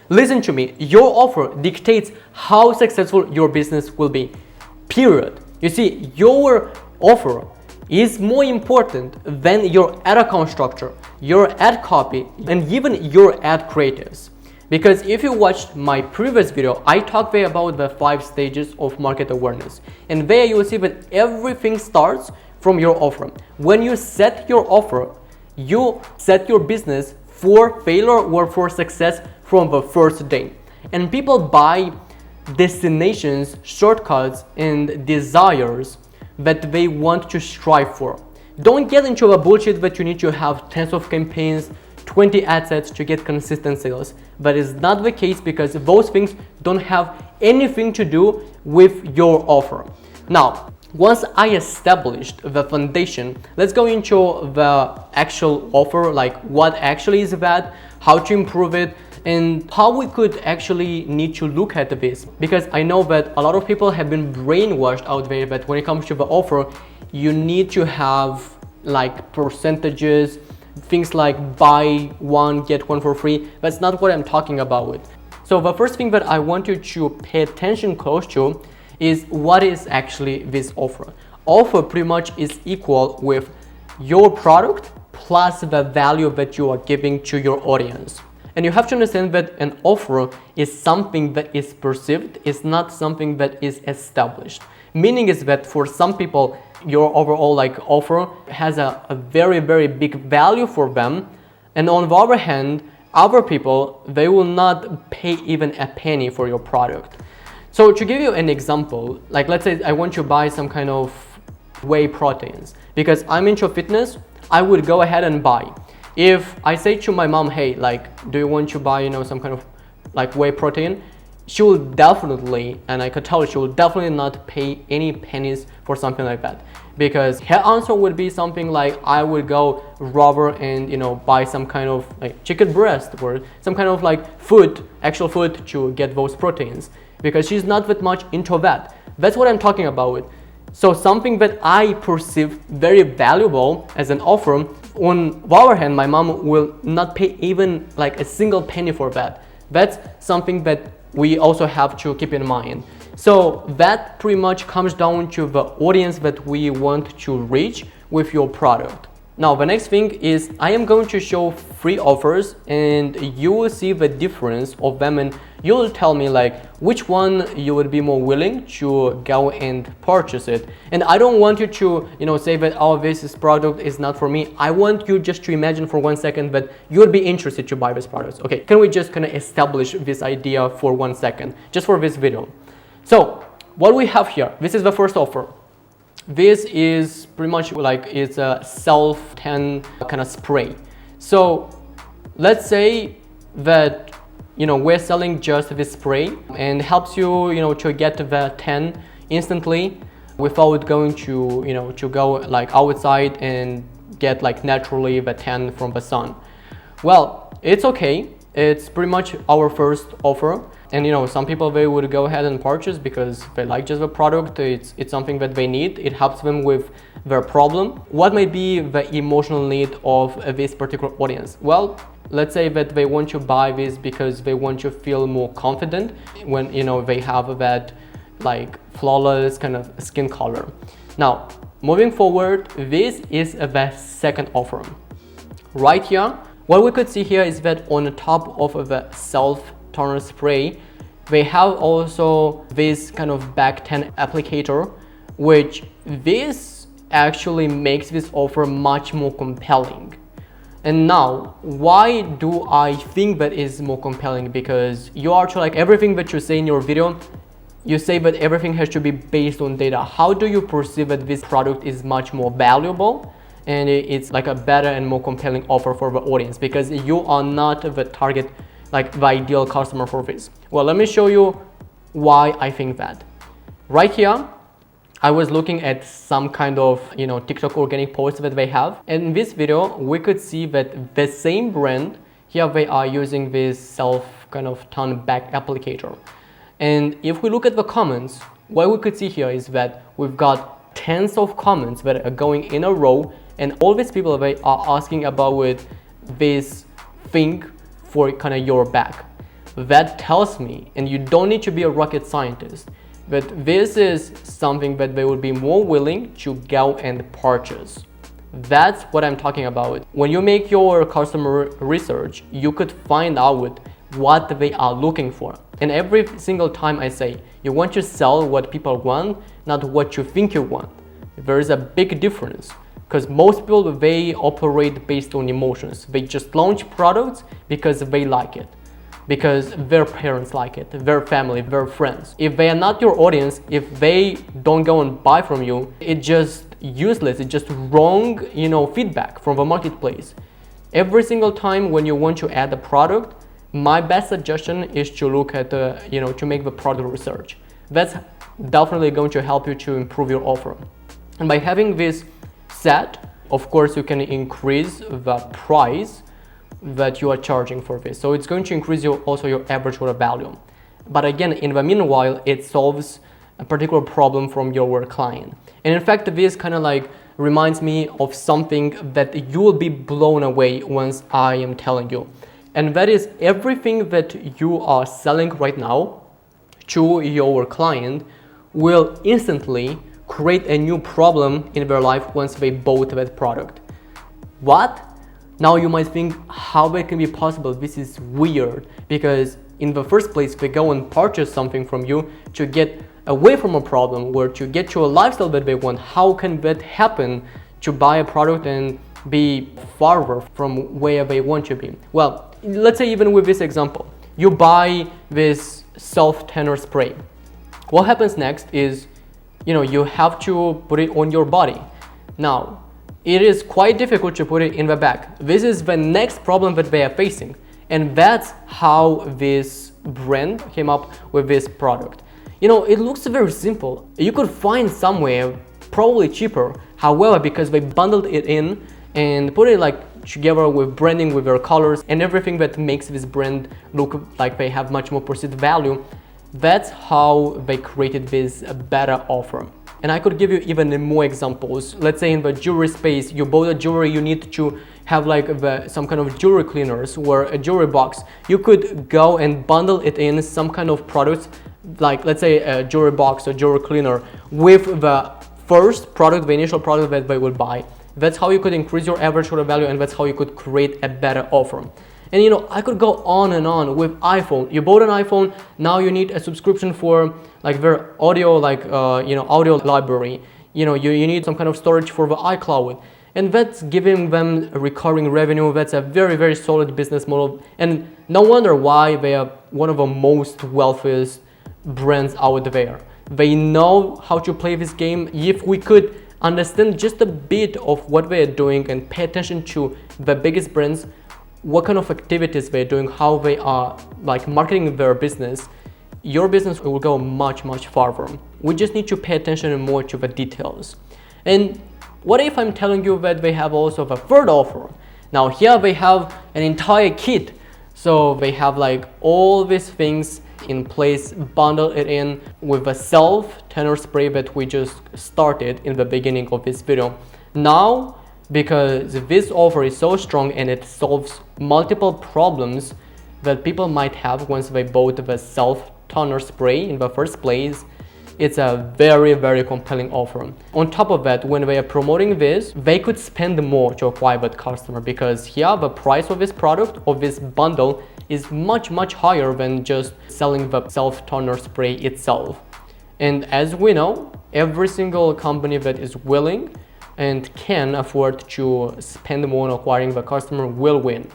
Listen to me, your offer dictates how successful your business will be, period. You see, your offer is more important than your ad account structure, your ad copy, and even your ad creatives. Because if you watched my previous video, I talked there about the 5 stages of market awareness. And there you will see that everything starts from your offer. When you set your offer, you set your business for failure or for success from the first day. And people buy destinations, shortcuts, and desires that they want to strive for. Don't get into a bullshit that you need to have tens of campaigns, 20 ad sets to get consistent sales. That is not the case, because those things don't have anything to do with your offer. Now, once I established the foundation, let's go into the actual offer, like what actually is that, how to improve it, and how we could actually need to look at this. Because I know that a lot of people have been brainwashed out there that when it comes to the offer, you need to have like percentages, things like buy one, get one for free. That's not what I'm talking about. So the first thing that I want you to pay attention close to is what is actually this offer. Offer pretty much is equal with your product plus the value that you are giving to your audience. And you have to understand that an offer is something that is perceived, it's not something that is established. Meaning is that for some people, your overall like offer has a very, very big value for them. And on the other hand, other people, they will not pay even a penny for your product. So to give you an example, like let's say I want to buy some kind of whey proteins. Because I'm into fitness, I would go ahead and buy. If I say to my mom, hey, like, do you want to buy, some kind of like whey protein? She will definitely, and I could tell she will definitely not pay any pennies for something like that. Because her answer would be something like, I would go rather and, buy some kind of like chicken breast or some kind of like food, actual food to get those proteins. Because she's not that much into that. That's what I'm talking about. So something that I perceive very valuable as an offer, on the other hand, my mom will not pay even like a single penny for that. That's something that we also have to keep in mind. So that pretty much comes down to the audience that we want to reach with your product. Now, the next thing is I am going to show 3 offers and you will see the difference of them, and you'll tell me like which one you would be more willing to go and purchase it. And I don't want you to, say that, oh, this product is not for me. I want you just to imagine for 1 second that you would be interested to buy this product. Okay, can we just kind of establish this idea for 1 second, just for this video? So what we have here, this is the first offer. This is pretty much like it's a self-tan kind of spray. So let's say that we're selling just this spray and helps you to get the tan instantly without going to to go like outside and get like naturally the tan from the sun. Well, it's okay. It's pretty much our first offer. And some people, they would go ahead and purchase because they like just the product. It's something that they need. It helps them with their problem. What might be the emotional need of this particular audience? Well, let's say that they want to buy this because they want to feel more confident when they have that like flawless kind of skin color. Now, moving forward, this is the second offer. Right here, what we could see here is that on the top of the self-toner spray, they have also this kind of back tan applicator, which this actually makes this offer much more compelling. And now, why do I think that is more compelling? Because you are to like everything that you say in your video, you say that everything has to be based on data. How do you perceive that this product is much more valuable and it's like a better and more compelling offer for the audience? Because you are not the target, like the ideal customer for this. Well, let me show you why I think that. Right here, I was looking at some kind of TikTok organic posts that they have. And in this video, we could see that the same brand, here they are using this self kind of tan back applicator. And if we look at the comments, what we could see here is that we've got tens of comments that are going in a row, and all these people, they are asking about with this thing for kind of your back. That tells me, and you don't need to be a rocket scientist, but this is something that they would be more willing to go and purchase. That's what I'm talking about. When you make your customer research, you could find out what they are looking for. And every single time I say, you want to sell what people want, not what you think you want. There is a big difference, because most people, they operate based on emotions. They just launch products because they like it, because their parents like it, their family, their friends. If they are not your audience, if they don't go and buy from you, it's just useless. It's just wrong, feedback from the marketplace. Every single time when you want to add a product, my best suggestion is to look at to make the product research. That's definitely going to help you to improve your offer. And by having this set, of course, you can increase the price that you are charging for this. So it's going to increase also your average order value. But again, in the meanwhile, it solves a particular problem from your client. And in fact, this kind of like reminds me of something that you will be blown away once I am telling you. And that is, everything that you are selling right now to your client will instantly create a new problem in their life once they bought that product. What? Now you might think, how it can be possible? This is weird, because in the first place, they go and purchase something from you to get away from a problem or to get to a lifestyle that they want. How can that happen, to buy a product and be farther from where they want to be? Well, let's say even with this example, you buy this self-tanner spray. What happens next is, you have to put it on your body. Now, it is quite difficult to put it in the back. This is the next problem that they are facing. And that's how this brand came up with this product. It looks very simple. You could find somewhere probably cheaper. However, because they bundled it in and put it together with branding, with their colors and everything that makes this brand look like they have much more perceived value, that's how they created this better offer. And I could give you even more examples. Let's say in the jewelry space, you bought a jewelry, you need to have some kind of jewelry cleaners or a jewelry box. You could go and bundle it in some kind of products, like let's say a jewelry box or jewelry cleaner with the first product, the initial product that they will buy. That's how you could increase your average order value, and that's how you could create a better offer. And I could go on and on with iPhone. You bought an iPhone, now you need a subscription for their audio, audio library. You need some kind of storage for the iCloud. And that's giving them a recurring revenue. That's a very, very solid business model. And no wonder why they are one of the most wealthiest brands out there. They know how to play this game. If we could understand just a bit of what they are doing and pay attention to the biggest brands, what kind of activities they're doing, how they are marketing their business, your business will go much, much farther. We just need to pay attention more to the details. And what if I'm telling you that they have also a third offer? Now here they have an entire kit. So they have all these things in place, bundle it in with a self-tanner spray that we just started in the beginning of this video. Now, because this offer is so strong and it solves multiple problems that people might have once they bought the self-tanner spray in the first place, it's a very, very compelling offer. On top of that, when they are promoting this, they could spend more to acquire that customer, because here the price of this product, of this bundle, is much, much higher than just selling the self-tanner spray itself. And as we know, every single company that is willing and can afford to spend more on acquiring the customer will win.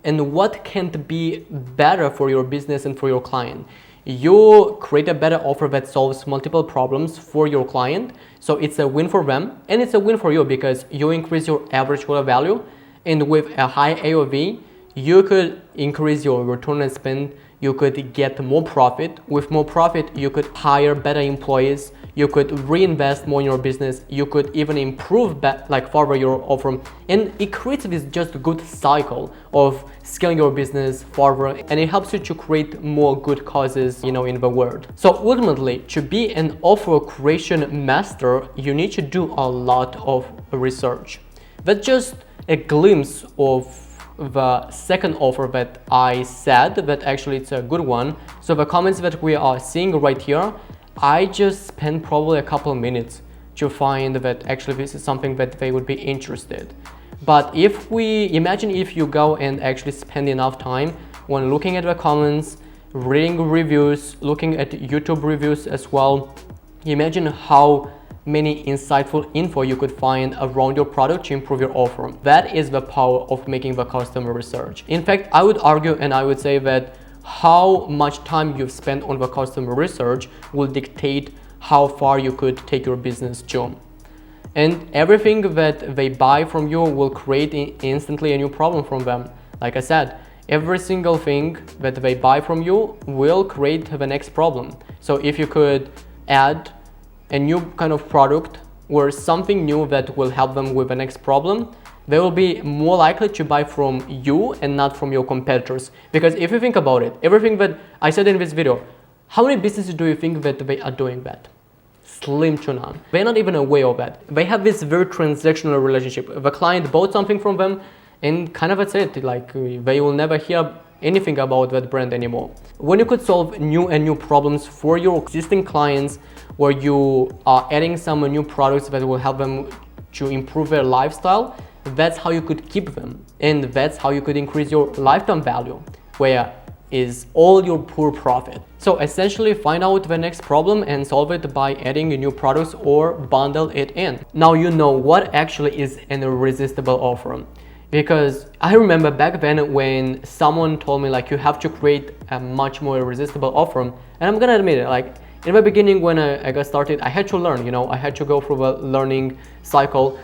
And what can't be better for your business and for your client? You create a better offer that solves multiple problems for your client, so it's a win for them and it's a win for you, because you increase your average order value, and with a high AOV you could increase your return on spend, you could get more profit. With more profit, you could hire better employees, you could reinvest more in your business, you could even improve further your offer, and it creates this just good cycle of scaling your business further, and it helps you to create more good causes in the world. So ultimately, to be an offer creation master, you need to do a lot of research. That's just a glimpse of the second offer that I said, that actually it's a good one. So the comments that we are seeing right here, I just spent probably a couple of minutes to find that actually this is something that they would be interested. But if we imagine if you go and actually spend enough time when looking at the comments, reading reviews, looking at YouTube reviews as well, imagine how many insightful info you could find around your product to improve your offer. That is the power of making the customer research. In fact, I would argue and I would say that how much time you've spent on the customer research will dictate how far you could take your business to. And everything that they buy from you will create instantly a new problem from them. Like I said, every single thing that they buy from you will create the next problem. So if you could add a new kind of product or something new that will help them with the next problem, they will be more likely to buy from you and not from your competitors. Because if you think about it, everything that I said in this video, how many businesses do you think that they are doing that? Slim to none. They're not even aware of that. They have this very transactional relationship. The client bought something from them and kind of that's it. Like they will never hear anything about that brand anymore. When you could solve new problems for your existing clients, where you are adding some new products that will help them to improve their lifestyle, that's how you could keep them. And that's how you could increase your lifetime value, where is all your pure profit. So essentially find out the next problem and solve it by adding new products or bundle it in. Now you know what actually is an irresistible offer. Because I remember back then when someone told me like you have to create a much more irresistible offer, and I'm gonna admit it, like in the beginning when I got started, I had to learn, I had to go through a learning cycle.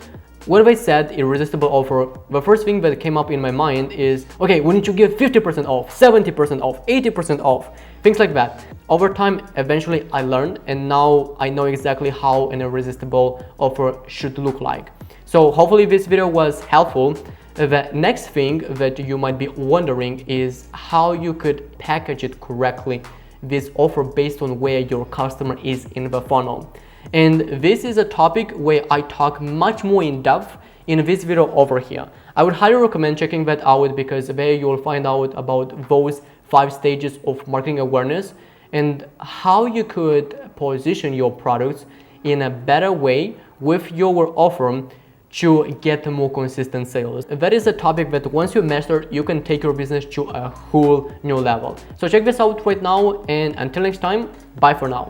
When they said irresistible offer, the first thing that came up in my mind is, okay, we need to give 50% off, 70% off, 80% off, things like that. Over time, eventually I learned, and now I know exactly how an irresistible offer should look like. So hopefully this video was helpful. The next thing that you might be wondering is how you could package it correctly, this offer based on where your customer is in the funnel. And this is a topic where I talk much more in depth in this video over here. I would highly recommend checking that out, because there you will find out about those 5 stages of marketing awareness and how you could position your products in a better way with your offer to get more consistent sales. That is a topic that once you master, you can take your business to a whole new level. So check this out right now, and until next time, bye for now.